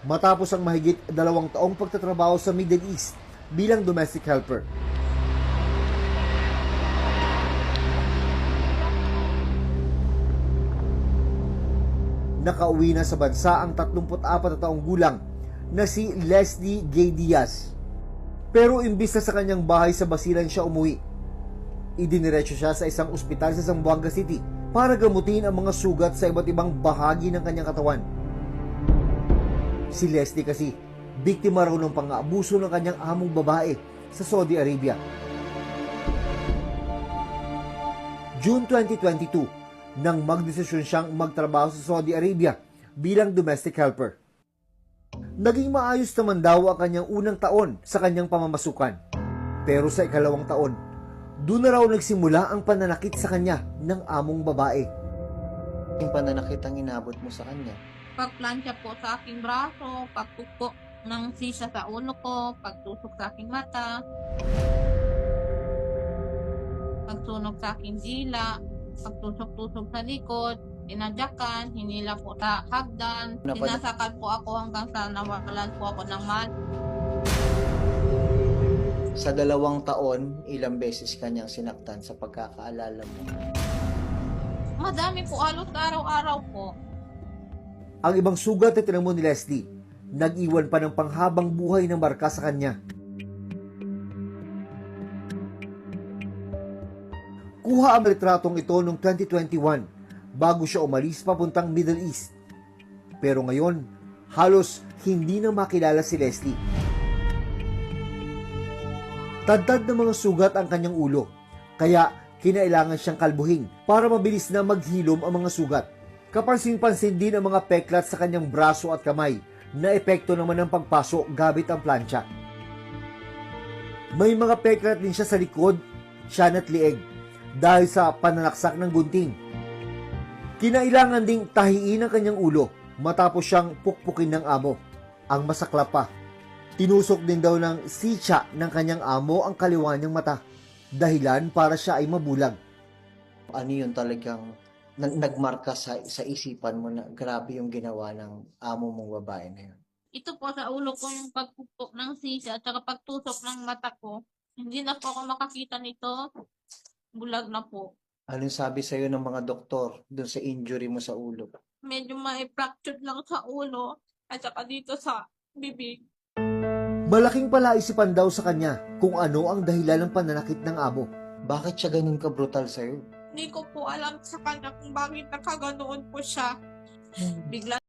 matapos ang mahigit 2 taong pagtatrabaho sa Middle East bilang domestic helper. Nakauwi na sa bansa ang 34 na taong gulang na si Leslie Gay Diaz. Pero imbis na sa kanyang bahay sa Basilan siya umuwi, idiniretso siya sa isang ospital sa Zamboanga City para gamutin ang mga sugat sa iba't ibang bahagi ng kanyang katawan. Si Leslie kasi, biktima raw ng pang-aabuso ng kanyang among babae sa Saudi Arabia. June 2022, nang magdesisyon siyang magtrabaho sa Saudi Arabia bilang domestic helper. Naging maayos naman daw ang kanyang unang taon sa kanyang pamamasukan. Pero sa ikalawang taon, doon na raw nagsimula ang pananakit sa kanya ng among babae. Yung pananakit ang inabot mo sa kanya? Pagplansya po sa aking braso, pagtuko ng sisa sa ulo ko, pagtusok sa aking mata, pagsunog sa aking dila, pagtusok-tusok sa likod, tinadyakan, hinila po sa hagdan, sinasakal po ako hanggang sa nawalan po ako ng mal. Sa 2 taon, ilang beses kanyang sinaktan sa pagkakaalala mo? Madami po, halos araw-araw po. Ang ibang sugat na tinamo ni Leslie, nag-iwan pa ng panghabang buhay ng marka sa kanya. Kuha ang retratong ito noong 2021 bago siya umalis papuntang Middle East. Pero ngayon, halos hindi na makilala si Leslie. Tadtad ng mga sugat ang kanyang ulo, kaya kinailangan siyang kalbuhin para mabilis na maghilom ang mga sugat. Kapansin-pansin din ang mga peklat sa kanyang braso at kamay na epekto naman ng pagpaso gamit ang plancha. May mga peklat din siya sa likod, tiyan at lieg dahil sa pananaksak ng gunting. Kinailangan ding tahiin ang kanyang ulo matapos siyang pukpukin ng amo. Ang masaklap pa, tinusok din daw ng sitya ng kanyang amo ang kaliwa niyang mata, dahilan para siya ay mabulag. Ano yun talagang nagmarka sa isipan mo na grabe yung ginawa ng amo mong babae na yun? Ito po sa ulo ko yung pagpupok ng sisa at saka pagtusok ng mata ko. Hindi na po ako makakita nito. Bulag na po. Anong sabi sa'yo ng mga doktor dun sa injury mo sa ulo? Medyo may fractured lang sa ulo at saka dito sa bibig. Malaking palaisipan daw sa kanya kung ano ang dahilan ng pananakit ng amo. Bakit siya ganun ka-brutal sa'yo? Hindi ko po alam sa kanya kung bakit nakaganoon po siya. Bigla